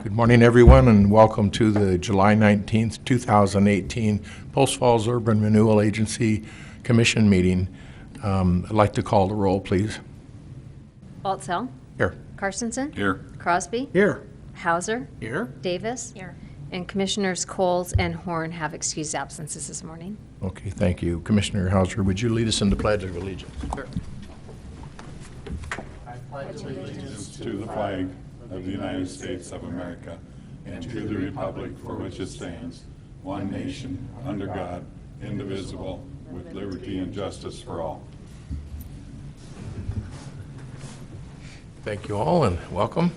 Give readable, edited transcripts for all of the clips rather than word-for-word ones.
Good morning, everyone, and welcome to the July 19th, 2018 Post Falls Urban Renewal Agency Commission meeting. I'd like to call the roll, please. Baltzell. Here. Carstensen. Here. Crosby. Here. Hauser. Here. Davis. Here. And Commissioners Coles and Horn have excused absences this morning. Okay, thank you. Commissioner Hauser, would you lead us in the Pledge of Allegiance? Sure. I pledge allegiance to the flag of the United States of America and to the republic for which it stands, one nation, under God, indivisible, with liberty and justice for all. Thank you all and welcome.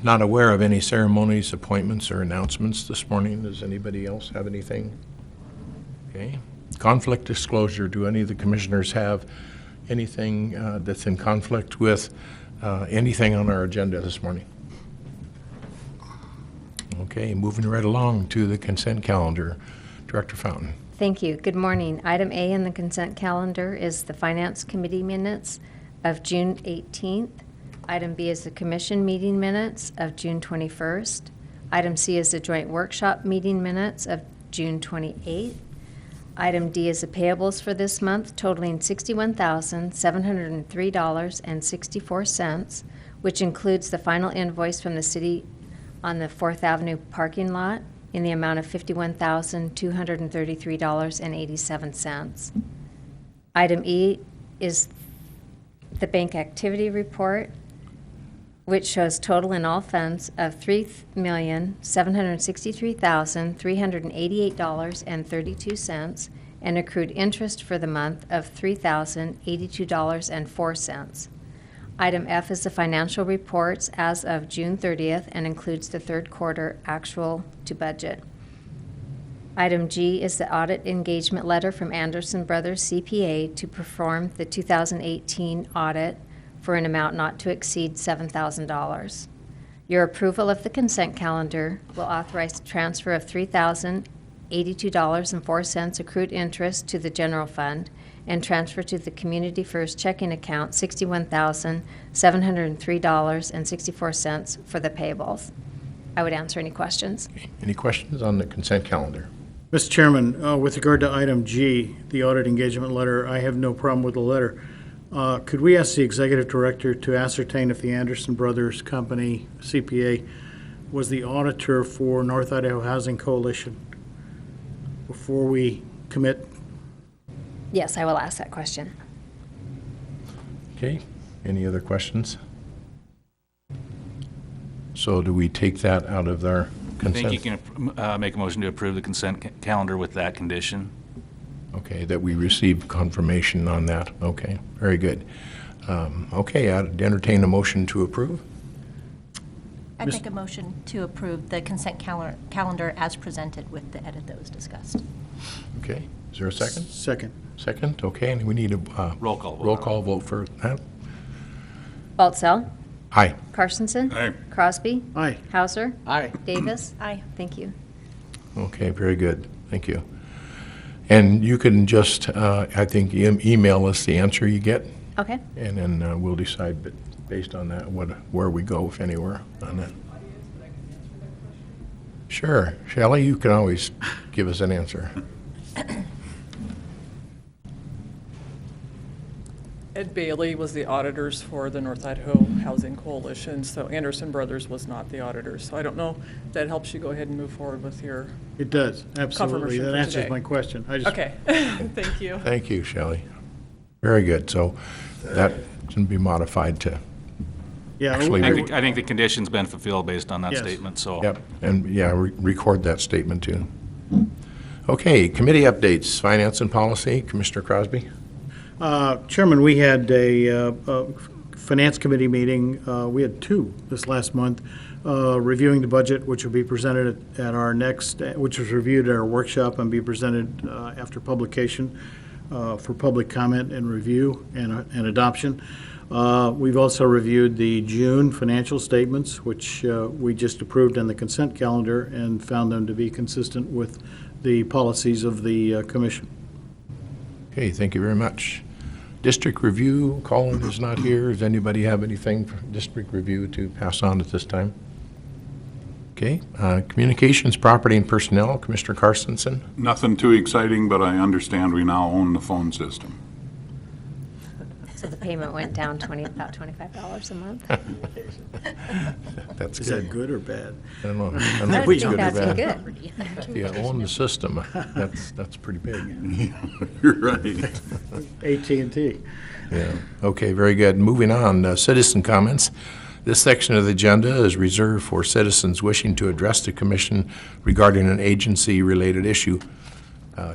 Not aware of any ceremonies, appointments, or announcements this morning. Does anybody else have anything? Okay. Conflict disclosure. Do any of the commissioners have anything that's in conflict with anything on our agenda this morning? Okay, moving right along to the consent calendar. Director Fountain. Thank you. Good morning. Item A in the consent calendar is the Finance Committee minutes of June 18th. Item B is the Commission meeting minutes of June 21st. Item C is the Joint Workshop meeting minutes of June 28th. Item D is the payables for this month totaling $61,703.64, which includes the final invoice from the city on the 4th Avenue parking lot in the amount of $51,233.87. Item E is the bank activity report, which shows total in all funds of $3,763,388.32 and accrued interest for the month of $3,082.04. Item F is the financial reports as of June 30th and includes the third quarter actual to budget. Item G is the audit engagement letter from Anderson Brothers CPA to perform the 2018 audit for an amount not to exceed $7,000. Your approval of the consent calendar will authorize the transfer of $3,082.04 accrued interest to the general fund and transfer to the Community First checking account $61,703.64 for the payables. I would answer any questions. Any questions on the consent calendar? Mr. Chairman, with regard to item G, the audit engagement letter, I have no problem with the letter. Could we ask the executive director to ascertain if the Anderson Brothers Company, CPA, was the auditor for North Idaho Housing Coalition before we commit? Yes, I will ask that question. Okay, any other questions? So do we take that out of our I consent? think you can make a motion to approve the consent calendar with that condition. Okay, that we receive confirmation on that. Okay, very good. Okay, I'd entertain a motion to approve. I'd make a motion to approve the consent calendar as presented with the edit that was discussed. Okay, is there a second? Second. Second, okay, and we need a Roll call vote. roll call vote for that. Baltzell. Aye. Carstensen. Aye. Crosby. Aye. Hauser. Aye. Davis. Aye. Thank you. Okay, very good. Thank you. And you can just, I think, email us the answer you get, Okay. and then we'll decide based on that where we go, if anywhere, on that. Sure. Shelley, you can always give us an answer. Ed Bailey was the auditors for the North Idaho Housing Coalition, so Anderson Brothers was not the auditors. So I don't know if that helps you go ahead and move forward with your... It does, absolutely. Confirmation That for answers today. my question. Okay, thank you. Thank you, Shelley. Very good. So that can be modified to, Yeah. Actually, I think the condition's been fulfilled based on that Yes. statement, so. yep, and yeah, record that statement too. Okay, committee updates, finance and policy, Commissioner Crosby. Chairman, we had a Finance Committee meeting. We had two this last month, reviewing the budget, which will be presented at our next, which was reviewed at our workshop and be presented after publication for public comment and review and adoption. We've also reviewed the June financial statements, which we just approved on the consent calendar and found them to be consistent with the policies of the commission. Okay, thank you very much. District Review, Colin is not here. Does anybody have anything for District Review to pass on at this time? Okay, Communications, Property, and Personnel, Commissioner Carstensen. Nothing too exciting, but I understand we now own the phone system. So the payment went down about $25 a month. That's Is that good. good or bad? I don't know. I don't I know if would it's think good or that'd be bad. good. If you own the system, that's pretty big. You're right. AT&T. Yeah, okay, very good. Moving on, citizen comments. This section of the agenda is reserved for citizens wishing to address the commission regarding an agency-related issue.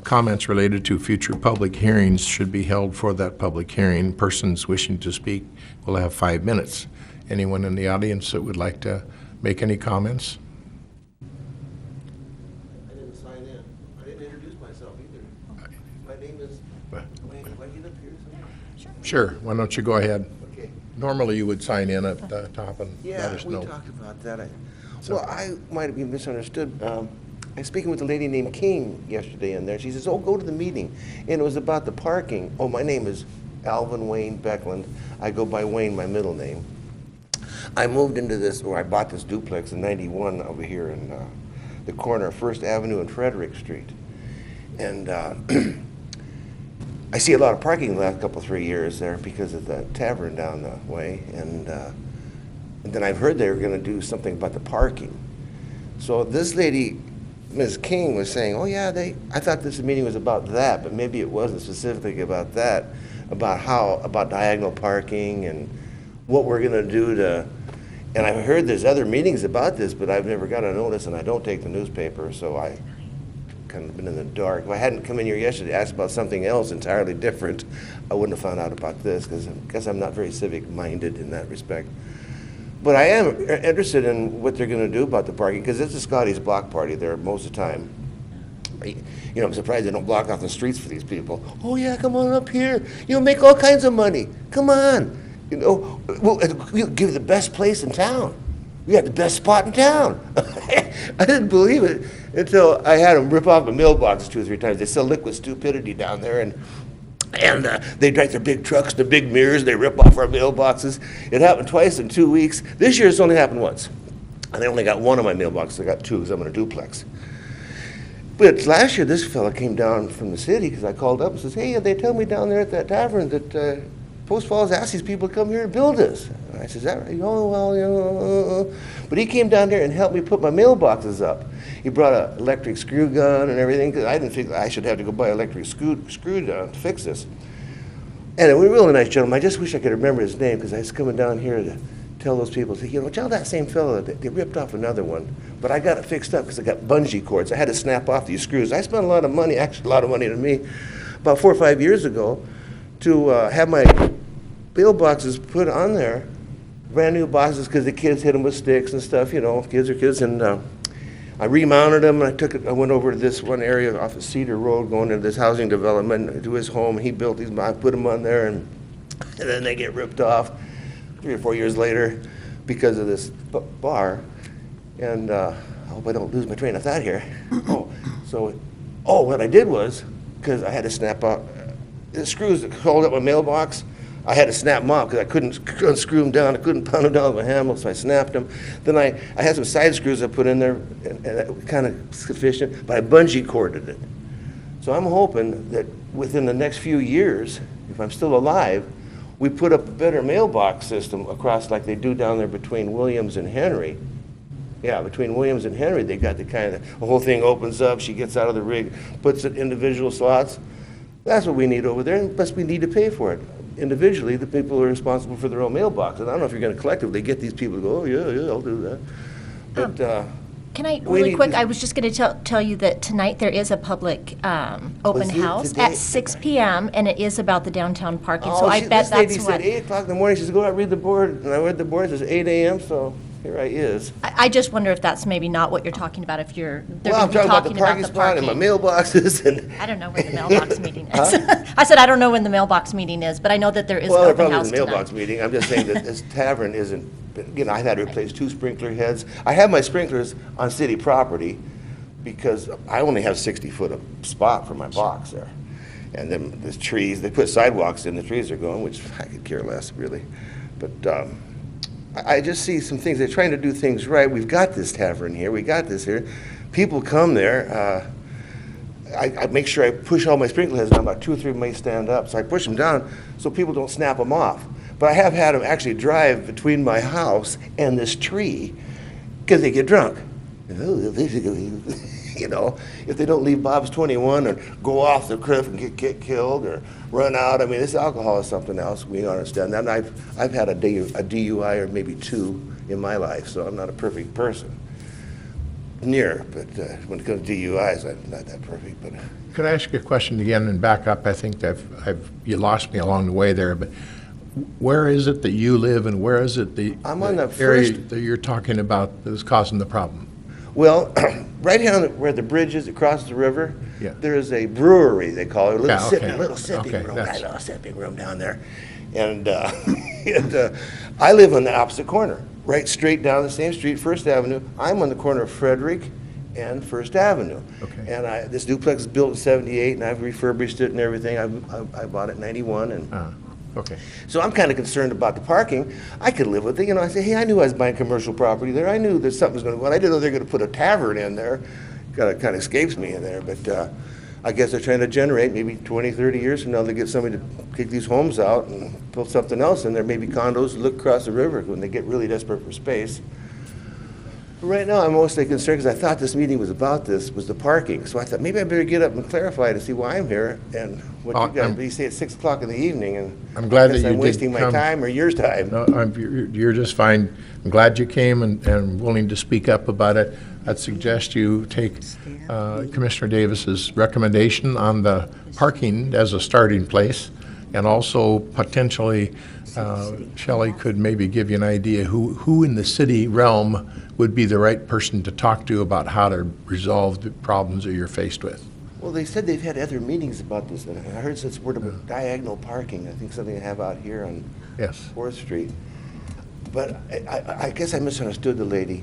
Comments related to future public hearings should be held for that public hearing. Persons wishing to speak will have 5 minutes. Anyone in the audience that would like to make any comments? I didn't sign in. I didn't introduce myself either. My name is Wayne. Do I get up here somewhere? Sure, why don't you go ahead? Okay. Normally, you would sign in at the top and let Yeah, us we know. talked about that. Well, I might have been misunderstood. I was speaking with a lady named King yesterday in there. She says, oh, go to the meeting. And it was about the parking. Oh, my name is Alvin Wayne Beckland. I go by Wayne, my middle name. I moved into this, or I bought this duplex in '91 over here in the corner of First Avenue and Frederick Street. And I see a lot of parking the last couple, 3 years there because of the tavern down the way. And then I've heard they were going to do something about the parking. So this lady, Ms. King, was saying, oh yeah, I thought this meeting was about that, but maybe it wasn't specifically about that, about diagonal parking and what we're going to do to, and I've heard there's other meetings about this, but I've never got a notice, and I don't take the newspaper, so I kind of been in the dark. If I hadn't come in here yesterday asked about something else entirely different, I wouldn't have found out about this, because I guess I'm not very civic-minded in that respect. But I am interested in what they're going to do about the parking, because it's a Scotty's block party there most of the time. I'm surprised they don't block off the streets for these people. Oh yeah, come on up here. Make all kinds of money. Come on. We'll give you the best place in town. We got the best spot in town. I didn't believe it until I had them rip off the mailboxes 2 or 3 times. They sell liquid stupidity down there, and they drive their big trucks, the big mirrors, they rip off our mailboxes. It happened twice in 2 weeks. This year it's only happened once. And I only got one of my mailboxes. I got 2 because I'm in a duplex. But last year this fella came down from the city because I called up and says, hey, they tell me down there at that tavern that Post Falls asked these people to come here and build this. And I said, is that right? Oh, well, But he came down there and helped me put my mailboxes up. He brought an electric screw gun and everything, because I didn't think I should have to go buy an electric screw gun to fix this. And a really nice gentleman. I just wish I could remember his name, because I was coming down here to tell those people, say, tell that same fellow that they ripped off another one. But I got it fixed up because I got bungee cords. I had to snap off these screws. I spent a lot of money, actually a lot of money to me, about 4 or 5 years ago, to have my mailboxes put on there, brand new boxes, because the kids hit them with sticks and stuff, kids are kids. And I remounted them, and I went over to this one area off of Cedar Road, going into this housing development, to his home. He built these, I put them on there, and then they get ripped off 3 or 4 years later because of this bar. And I hope I don't lose my train of thought here. What I did was, because I had to snap out the screws that hold up my mailbox, I had to snap them off because I couldn't unscrew them down. I couldn't pound them down with my hammer, so I snapped them. Then I had some side screws I put in there, and that was kind of sufficient, but I bungee corded it. So I'm hoping that within the next few years, if I'm still alive, we put up a better mailbox system across like they do down there between Williams and Henry. Yeah, between Williams and Henry, they got the whole thing opens up, she gets out of the rig, puts it individual slots. That's what we need over there, and plus we need to pay for it. Individually, the people are responsible for their own mailbox. And I don't know if you're going to collectively get these people to go, oh, yeah, I'll do that. But Can I, really quick, I was just going to tell you that tonight there is a public open Was it house today? at 6 p.m., and it is about the downtown parking, so I bet this lady that's said what. 8 o'clock in the morning. She said, go out and read the board. And I read the board. It says 8 a.m., so here I is. I just wonder if that's maybe not what you're talking about, if they're Well, going I'm to be talking about the talking parking about the spot and my parking. mailboxes. And I don't know when the mailbox meeting is. I said I don't know when the mailbox meeting is, but I know that there is well, an there open probably house is a mailbox tonight. meeting. I'm just saying that this tavern isn't, I've had to replace 2 sprinkler heads. I have my sprinklers on city property because I only have 60 foot of spot for my box there. And then the trees, they put sidewalks in, the trees are going, which I could care less, really. But I just see some things, they're trying to do things right. We've got this tavern here, we got this here. People come there. I make sure I push all my sprinkler heads down, about 2 or 3 may stand up, so I push them down so people don't snap them off. But I have had them actually drive between my house and this tree because they get drunk. You know, if they don't leave Bob's 21 or go off the cliff and get killed or run out. I mean, this alcohol is something else. We understand that. And I've had a DUI or maybe 2 in my life, so I'm not a perfect person. Near, but when it comes to DUIs, I'm not that perfect. But Could I ask you a question again and back up? I think that you lost me along the way there, but where is it that you live and where is it I'm on the area first- that you're talking about that is causing the problem? well, right here where the bridge is across the river, Yeah. there is a brewery, they call it, a little Yeah, okay. little sipping Okay, room, that's- a little sipping room down there. And, I live on the opposite corner, right straight down the same street, First Avenue. I'm on the corner of Frederick and First Avenue. Okay. And this duplex is built in '78, and I've refurbished it and everything. I bought it in '91, and Okay. so I'm kind of concerned about the parking. I could live with it. You know, I say, hey, I knew I was buying commercial property there. I knew that something was going to go on. I didn't know they were going to put a tavern in there. Kind of escapes me in there. But I guess they're trying to generate, maybe 20, 30 years from now, they get somebody to kick these homes out and put something else in there, maybe condos, look across the river when they get really desperate for space. But right now, I'm mostly concerned because I thought this meeting was about this, was the parking. So I thought maybe I better get up and clarify to see why I'm here and what you guys, you say it's 6 o'clock in the evening, and I'm glad I guess that you I'm did wasting my come. time or your time. No, you're just fine. I'm glad you came and willing to speak up about it. I'd suggest you take Commissioner Davis's recommendation on the parking as a starting place, and also potentially Shelley could maybe give you an idea who in the city realm would be the right person to talk to about how to resolve the problems that you're faced with. Well, they said they've had other meetings about this, and I heard it's word of diagonal parking. I think something they have out here on Yes. 4th Street. But I guess I misunderstood the lady.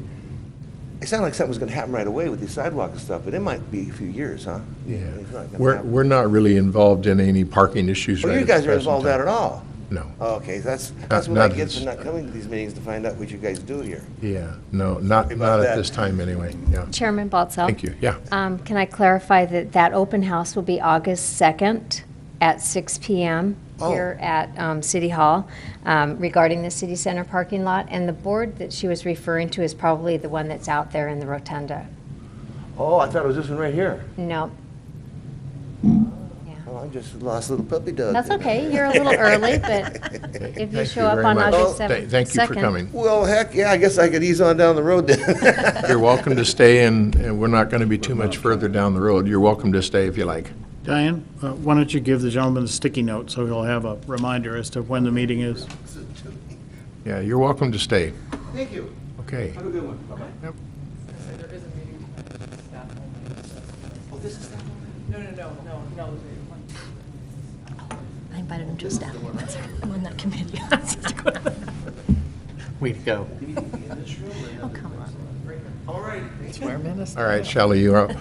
It sounded like something was going to happen right away with the sidewalk and stuff, but it might be a few years, huh? Yeah. It's not gonna happen. We're not really involved in any parking issues Well, right you at the guys are present involved in time. that at all? No. Oh, okay, that's Not- what I not get this- for not coming to these meetings, to find out what you guys do here. Yeah, no, not about at that. this time anyway, yeah. Chairman Baltzell? Thank you, yeah. Can I clarify that open house will be August 2nd at 6 PM Oh. here at City Hall regarding the city center parking lot? And the board that she was referring to is probably the one that's out there in the rotunda. Oh, I thought it was this one right here. No. Oh, I just lost a little puppy dog. That's there. okay, you're a little early, but if you Thank show you up very on much. August Th- 2nd. Thank you for coming. Well, heck, yeah, I guess I could ease on down the road then. You're welcome to stay, and we're not going to be too much further down the road. You're welcome to stay if you like. Diane, why don't you give the gentleman a sticky note so he'll have a reminder as to when the meeting is? Yeah, you're welcome to stay. Thank you. Okay. Have a good one. Bye-bye. Yep. There is a meeting tonight with staff only. Oh, this is that one? No. I invited him to a staff meeting. I'm on that committee. Way to go. Oh, come on. All right, Shelley, you're up.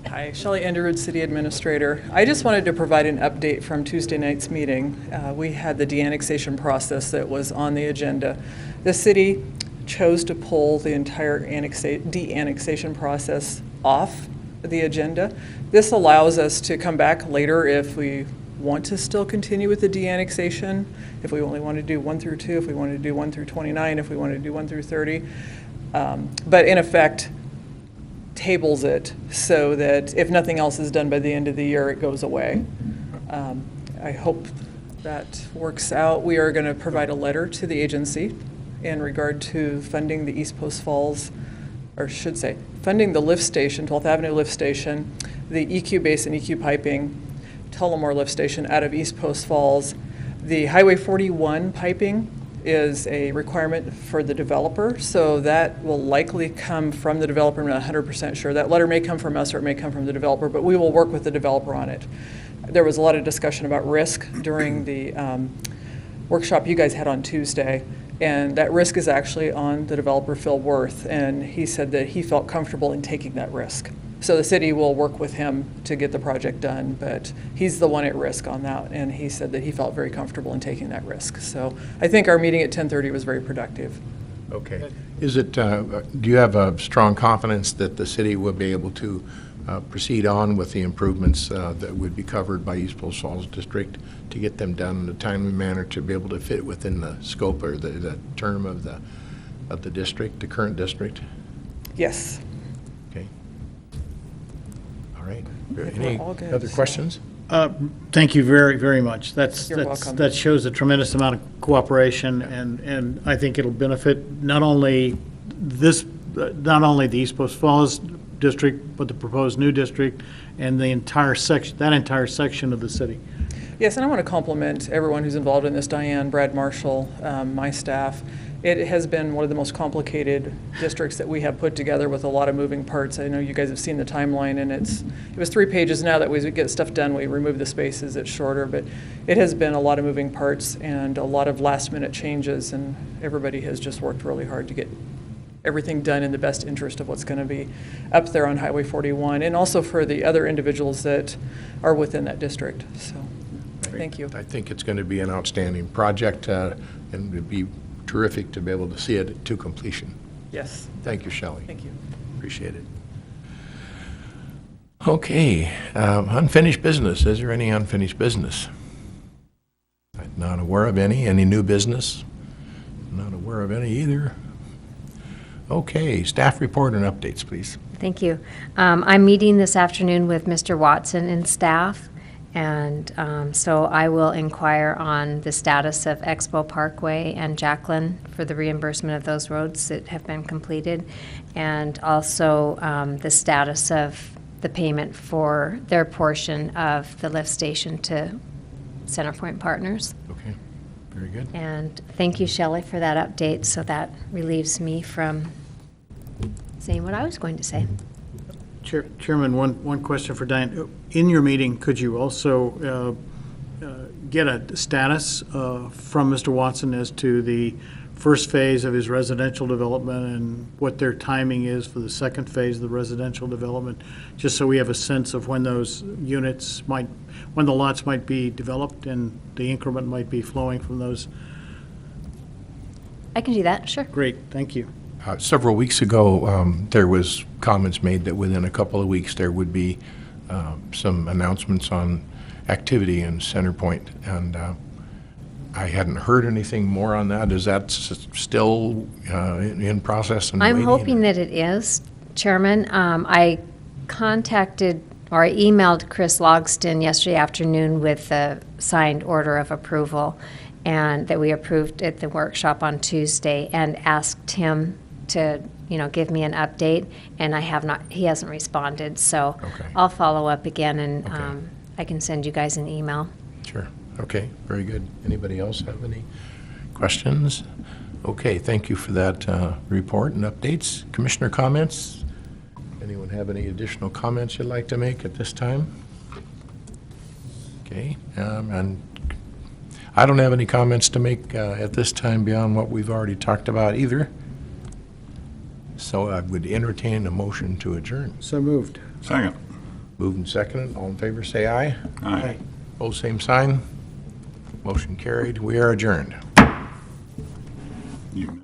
Hi, Shelley Enderud, City Administrator. I just wanted to provide an update from Tuesday night's meeting. We had the de-annexation process that was on the agenda. The city chose to pull the entire de-annexation process off the agenda. This allows us to come back later if we want to still continue with the de-annexation, if we only want to do 1 through 2, if we want to do 1 through 29, if we want to do 1 through 30. But in effect, tables it so that if nothing else is done by the end of the year, it goes away. I hope that works out. We are going to provide a letter to the agency in regard to funding the East Post Falls, or should say, funding the lift station, 12th Avenue lift station, the EQ basin, EQ piping, Tullamore lift station out of East Post Falls. The Highway 41 piping is a requirement for the developer, so that will likely come from the developer. I'm not 100% sure. That letter may come from us or it may come from the developer, but we will work with the developer on it. There was a lot of discussion about risk during the workshop you guys had on Tuesday, and that risk is actually on the developer, Phil Worth, and he said that he felt comfortable in taking that risk. So the city will work with him to get the project done, but he's the one at risk on that, and he said that he felt very comfortable in taking that risk. So I think our meeting at 10:30 was very productive. Okay. Is it, do you have a strong confidence that the city will be able to proceed on with the improvements that would be covered by East Post Falls District to get them done in a timely manner to be able to fit within the scope or the term of the district, the current district? Yes. Okay. All right. think Any we're all good, other so- questions? Thank you very, very much. You're welcome. That shows a tremendous amount of cooperation, and I think it'll benefit not only the East Post Falls district, but the proposed new district and the entire section, that entire section of the city. Yes, and I want to compliment everyone who's involved in this, Diane, Brad Marshall, my staff. It has been one of the most complicated districts that we have put together with a lot of moving parts. I know you guys have seen the timeline, and it was 3 pages. Now that we get stuff done, we remove the spaces, it's shorter, but it has been a lot of moving parts and a lot of last-minute changes, and everybody has just worked really hard to get everything done in the best interest of what's going to be up there on Highway 41, and also for the other individuals that are within that district. So, thank you. I think it's going to be an outstanding project, and it'd be terrific to be able to see it to completion. Yes. Thank you, Shelley. Thank you. Appreciate it. Okay, unfinished business. Is there any unfinished business? I'm not aware of any. Any new business? Not aware of any either. Okay, staff report and updates, please. Thank you. I'm meeting this afternoon with Mr. Watson and staff, and so I will inquire on the status of Expo Parkway and Jacqueline for the reimbursement of those roads that have been completed, and also the status of the payment for their portion of the lift station to Centerpoint Partners. Okay, very good. And thank you, Shelley, for that update, so that relieves me from saying what I was going to say. Chairman, one question for Diane. In your meeting, could you also get a status from Mr. Watson as to the first phase of his residential development and what their timing is for the second phase of the residential development, just so we have a sense of when those units when the lots might be developed and the increment might be flowing from those? I can do that, sure. Great, thank you. Several weeks ago, there was comments made that within a couple of weeks there would be some announcements on activity in Centerpoint, and I hadn't heard anything more on that. Is that still in process and I'm waiting? hoping that it is, Chairman. I contacted or I emailed Chris Logston yesterday afternoon with the signed order of approval, and that we approved at the workshop on Tuesday, and asked him to, give me an update, and he hasn't responded, so Okay. I'll follow up again, and Okay. I can send you guys an email. Sure. Okay, very good. Anybody else have any questions? Okay, thank you for that report and updates. Commissioner comments? Anyone have any additional comments you'd like to make at this time? Okay, and I don't have any comments to make at this time beyond what we've already talked about either. So I would entertain a motion to adjourn. So moved. Second. Moved and seconded. All in favor, say aye. Aye. Opposed, same sign. Motion carried. We are adjourned. You-